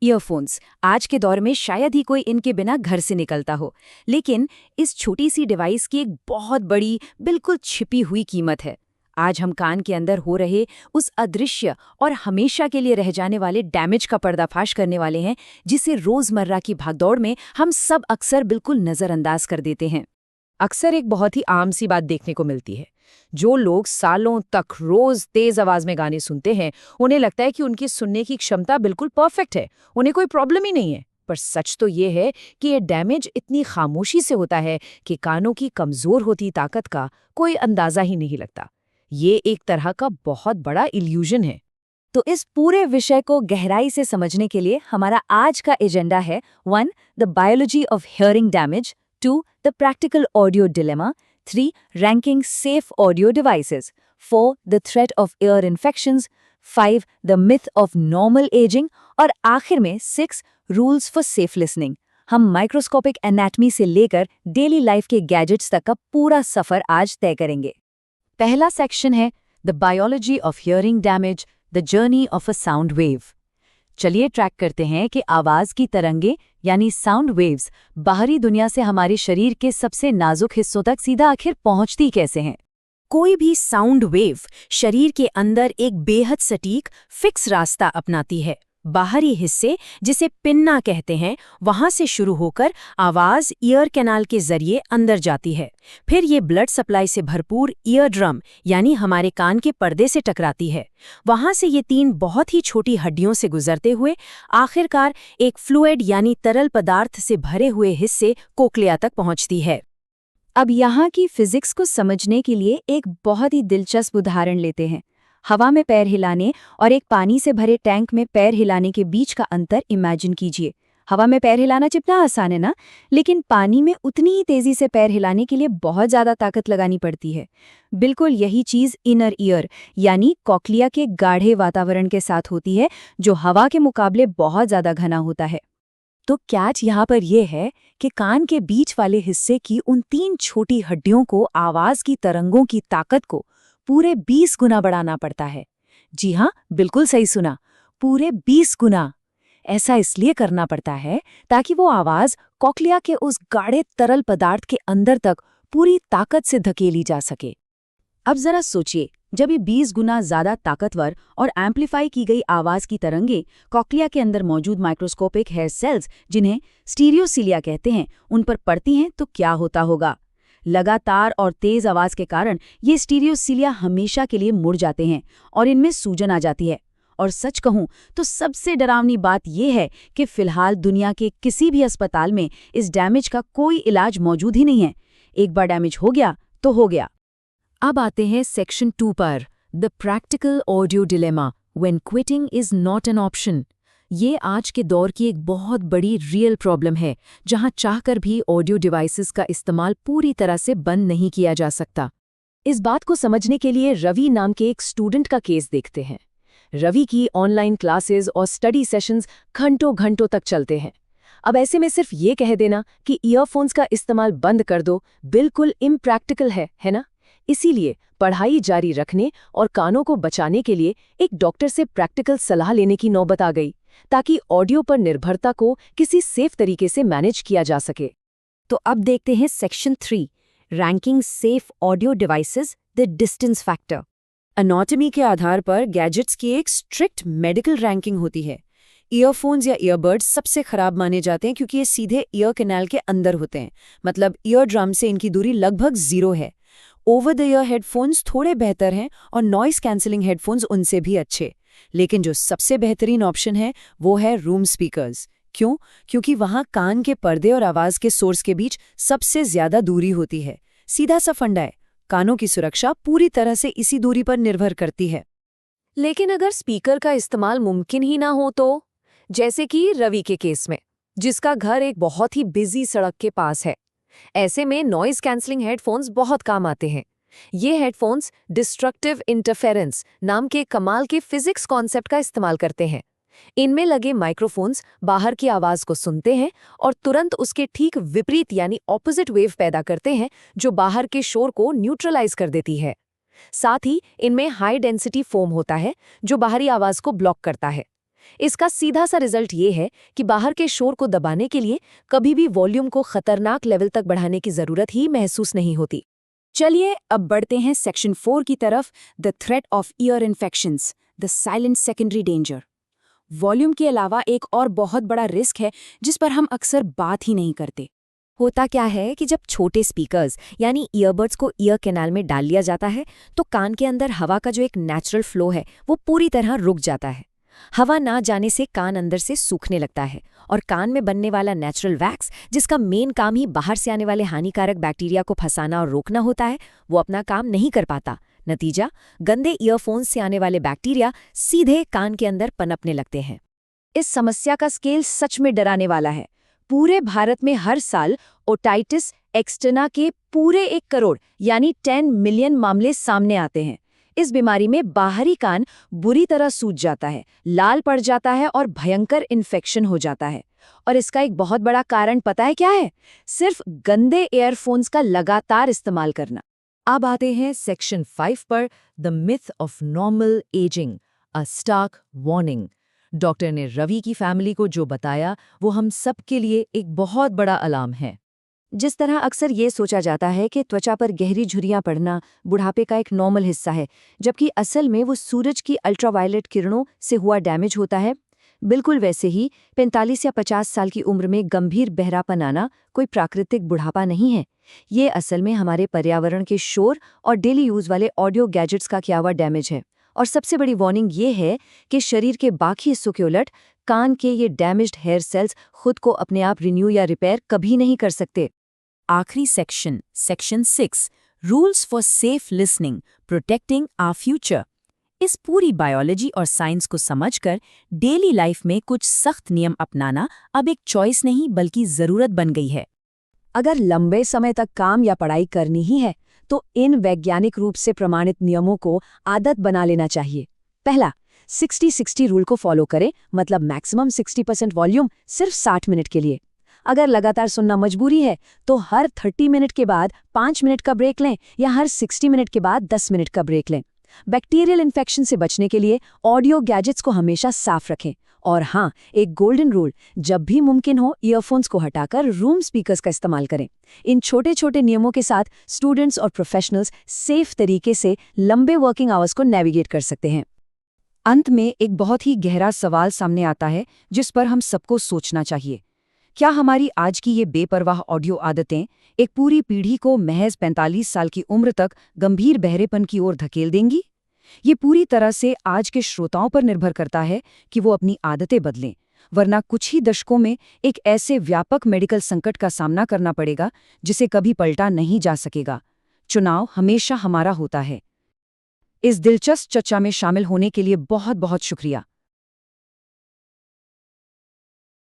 Earphones आज के दौर में शायद ही कोई इनके बिना घर से निकलता हो, लेकिन इस छोटी सी डिवाइस की एक बहुत बड़ी, बिल्कुल छिपी हुई कीमत है। आज हम कान के अंदर हो रहे उस अदृश्य और हमेशा के लिए रह जाने वाले डैमेज का पर्दाफाश करने वाले हैं, जिसे रोजमर्रा की भागदौड़ में हम सब अक्सर बिल्कुल नजरअंदाज कर देते हैं। अक्सर एक बहुत ही आम सी बात देखने को मिलती है। जो लोग सालों तक रोज तेज आवाज में गाने सुनते हैं, उन्हें लगता है कि उनकी सुनने की क्षमता बिल्कुल परफेक्ट है, उन्हें कोई प्रॉब्लम ही नहीं है। पर सच तो ये है कि ये डैमेज इतनी खामोशी से होता है कि कानों की कमजोर होती ताकत का कोई अंदाजा ही नहीं लगता। ये एक तरह का बहुत बड़ा इल्यूजन है। तो इस पूरे विषय को गहराई से समझने के लिए हमारा आज का एजेंडा है 1. The biology of hearing damage, 2. The practical audio dilemma, 3. Ranking safe audio devices, 4. The threat of year infections, 5. The myth of normal ageing और आखिर में 6. Rules for safe listening. हम माइक्रोस्कोपिक एनाटमी से लेकर डेली लाइफ के gadgets तक का पूरा सफर आज तय करेंगे। पहला सेक्शन है the biology of hearing damage, the journey of a sound wave. चलिए ट्रैक करते हैं कि आवाज की तरंगे यानी साउंड वेव्स बाहरी दुनिया से हमारे शरीर के सबसे नाजुक हिस्सों तक सीधा आखिर पहुंचती कैसे हैं। कोई भी साउंड वेव शरीर के अंदर एक बेहद सटीक फिक्स रास्ता अपनाती है। बाहरी हिस्से, जिसे पिन्ना कहते हैं, वहां से शुरू होकर आवाज ईयर कैनाल के जरिए अंदर जाती है। फिर ये ब्लड सप्लाई से भरपूर ईयर ड्रम यानी हमारे कान के पर्दे से टकराती है। वहां से ये 3 बहुत ही छोटी हड्डियों से गुजरते हुए आखिरकार एक फ्लूइड यानी तरल पदार्थ से भरे हुए हिस्से कोक्लिया तक पहुंचती है। अब यहाँ की फिजिक्स को समझने के लिए एक बहुत ही दिलचस्प उदाहरण लेते हैं। हवा में पैर हिलाने और एक पानी से भरे टैंक में पैर हिलाने के बीच का अंतर इमेजिन कीजिए। हवा में पैर हिलाना जितना आसान है ना, लेकिन पानी में उतनी ही तेजी से पैर हिलाने के लिए बहुत ज्यादा ताकत लगानी पड़ती है। बिल्कुल यही चीज इनर ईयर यानी कॉक्लिया के गाढ़े वातावरण के साथ होती है, जो हवा के मुकाबले बहुत ज्यादा घना होता है। तो कैच यहाँ पर यह है कि कान के बीच वाले हिस्से की उन 3 छोटी हड्डियों को आवाज की तरंगों की ताकत को पूरे 20 गुना बढ़ाना पड़ता है। जी हाँ, बिल्कुल सही सुना, पूरे 20 गुना। ऐसा इसलिए करना पड़ता है ताकि वो आवाज कॉक्लिया के उस गाढ़े तरल पदार्थ के अंदर तक पूरी ताकत से धकेली जा सके। अब जरा सोचिए, जब ये 20 गुना ज्यादा ताकतवर और एम्पलीफाई की गई आवाज की तरंगें कॉक्लिया के अंदर मौजूद माइक्रोस्कोपिक हेयर सेल्स, जिन्हें स्टीरियोसिलिया कहते हैं, उन पर पड़ती हैं तो क्या होता होगा। लगातार और तेज आवाज के कारण ये स्टीरियोसिलिया हमेशा के लिए मुड़ जाते हैं और इनमें सूजन आ जाती है। और सच कहूं तो सबसे डरावनी बात यह है कि फिलहाल दुनिया के किसी भी अस्पताल में इस डैमेज का कोई इलाज मौजूद ही नहीं है। एक बार डैमेज हो गया तो हो गया। अब आते हैं सेक्शन 2 पर, the practical audio dilemma, when quitting is not an option. ये आज के दौर की एक बहुत बड़ी रियल प्रॉब्लम है, जहां चाहकर भी ऑडियो डिवाइसेस का इस्तेमाल पूरी तरह से बंद नहीं किया जा सकता। इस बात को समझने के लिए रवि नाम के एक स्टूडेंट का केस देखते हैं। रवि की ऑनलाइन क्लासेस और स्टडी सेशंस घंटों घंटों तक चलते हैं। अब ऐसे में सिर्फ ये कह देना कि ईयरफोन्स का इस्तेमाल बंद कर दो बिल्कुल इम्प्रैक्टिकल है ना? इसीलिए पढ़ाई जारी रखने और कानों को बचाने के लिए एक डॉक्टर से प्रैक्टिकल सलाह लेने की नौबत आ गई, ताकि ऑडियो पर निर्भरता को किसी सेफ तरीके से मैनेज किया जा सके। तो अब देखते हैं section 3, ranking safe audio devices, the distance factor. Anatomy के आधार पर गैजेट्स की एक स्ट्रिक्ट मेडिकल रैंकिंग होती है। ईयरफोन्स या ईयरबड्स सबसे खराब माने जाते हैं क्योंकि ये सीधे ईयर कैनाल के अंदर होते हैं, मतलब ईयर ड्रम से इनकी दूरी लगभग 0 है। ओवर द ईयर हेडफोन्स थोड़े बेहतर हैं और नॉइस कैंसलिंग हेडफोन्स उनसे भी अच्छे। लेकिन जो सबसे बेहतरीन ऑप्शन है वो है रूम स्पीकर्स। क्यों? क्योंकि वहां कान के पर्दे और आवाज के सोर्स के बीच सबसे ज्यादा दूरी होती है। सीधा सा फंडा है, कानों की सुरक्षा पूरी तरह से इसी दूरी पर निर्भर करती है। लेकिन अगर स्पीकर का इस्तेमाल मुमकिन ही ना हो तो, जैसे कि रवि के केस में, जिसका घर एक बहुत ही बिजी सड़क के पास है, ऐसे में नॉइज कैंसलिंग हेडफोन्स बहुत काम आते हैं। ये हेडफोन्स डिस्ट्रक्टिव इंटरफेरेंस नाम के कमाल के फिजिक्स कॉन्सेप्ट का इस्तेमाल करते हैं। इनमें लगे माइक्रोफोन्स बाहर की आवाज को सुनते हैं और तुरंत उसके ठीक विपरीत यानी ऑपोजिट वेव पैदा करते हैं, जो बाहर के शोर को न्यूट्रलाइज कर देती है। साथ ही इनमें हाई डेंसिटी फोम होता है, जो बाहरी आवाज को ब्लॉक करता है। इसका सीधा सा रिजल्ट ये है कि बाहर के शोर को दबाने के लिए कभी भी वॉल्यूम को खतरनाक लेवल तक बढ़ाने की जरूरत ही महसूस नहीं होती। चलिए अब बढ़ते हैं सेक्शन 4 की तरफ, the threat of year infections, the silent secondary danger. Volume के अलावा एक और बहुत बड़ा रिस्क है जिस पर हम अक्सर बात ही नहीं करते। होता क्या है कि जब छोटे स्पीकर्स यानी ईयरबड्स को ईयर कैनाल में डाल लिया जाता है तो कान के अंदर हवा का जो एक नेचुरल फ्लो है वो पूरी तरह रुक जाता है। हवा ना जाने से कान अंदर से सूखने लगता है और कान में बनने वाला नेचुरल वैक्स, जिसका मेन काम ही बाहर से आने वाले हानिकारक बैक्टीरिया को फंसाना और रोकना होता है, वो अपना काम नहीं कर पाता। नतीजा, गंदे ईयरफोन्स से आने वाले बैक्टीरिया सीधे कान के अंदर पनपने लगते हैं। इस समस्या का स्केल सच में डराने वाला है। पूरे भारत में हर साल ओटाइटिस एक्सटर्ना के पूरे 1 करोड़ यानी 10 मिलियन मामले सामने आते हैं। इस बीमारी में बाहरी कान बुरी तरह सूज जाता है, लाल पड़ जाता है और भयंकर इन्फेक्शन हो जाता है। और इसका एक बहुत बड़ा कारण पता है क्या है? सिर्फ गंदे ईयरफोन्स का लगातार इस्तेमाल करना। अब आते हैं सेक्शन 5 पर, the myth of normal ageing, a stark warning. Doctor ने रवि की फैमिली को जो बताया वो हम सब के लिए एक बहुत बड़ा अलार्म है। जिस तरह अक्सर ये सोचा जाता है कि त्वचा पर गहरी झुर्रियां पड़ना बुढ़ापे का एक नॉर्मल हिस्सा है, जबकि असल में वो सूरज की अल्ट्रावायलेट किरणों से हुआ डैमेज होता है, बिल्कुल वैसे ही 45 या 50 साल की उम्र में गंभीर बहरापन आना कोई प्राकृतिक बुढ़ापा नहीं है। ये असल में हमारे पर्यावरण के शोर और डेली यूज वाले ऑडियो गैजेट्स का किया हुआ डैमेज है। और सबसे बड़ी वार्निंग ये है कि शरीर के बाकी हिस्सों के उलट कान के ये डैमेज्ड हेयर सेल्स खुद को अपने आप रिन्यू या रिपेयर कभी नहीं कर सकते। आखिरी section, section 6, rules for safe listening, protecting our future. इस पूरी बायोलॉजी और साइंस को समझकर डेली लाइफ में कुछ सख्त नियम अपनाना अब एक चॉइस नहीं बल्कि जरूरत बन गई है। अगर लंबे समय तक काम या पढ़ाई करनी ही है तो इन वैज्ञानिक रूप से प्रमाणित नियमों को आदत बना लेना चाहिए। पहला, 60-60 रूल को फॉलो करें, मतलब मैक्सिमम 60% वॉल्यूम सिर्फ 60 मिनट के लिए। अगर लगातार सुनना मजबूरी है तो हर 30 मिनट के बाद 5 मिनट का ब्रेक लें या हर 60 मिनट के बाद 10 मिनट का ब्रेक लें। बैक्टीरियल इन्फेक्शन से बचने के लिए ऑडियो गैजेट्स को हमेशा साफ रखें। और हाँ, एक गोल्डन रूल, जब भी मुमकिन हो ईयरफोन्स को हटाकर रूम स्पीकर्स का इस्तेमाल करें। इन छोटे छोटे नियमों के साथ स्टूडेंट्स और प्रोफेशनल्स सेफ तरीके से लंबे वर्किंग आवर्स को नेविगेट कर सकते हैं। अंत में एक बहुत ही गहरा सवाल सामने आता है जिस पर हम सबको सोचना चाहिए। क्या हमारी आज की ये बेपरवाह ऑडियो आदतें एक पूरी पीढ़ी को महज 45 साल की उम्र तक गंभीर बहरेपन की ओर धकेल देंगी? ये पूरी तरह से आज के श्रोताओं पर निर्भर करता है कि वो अपनी आदतें बदलें, वरना कुछ ही दशकों में एक ऐसे व्यापक मेडिकल संकट का सामना करना पड़ेगा जिसे कभी पलटा नहीं जा सकेगा। चुनाव हमेशा हमारा होता है। इस दिलचस्प चर्चा में शामिल होने के लिए बहुत बहुत शुक्रिया।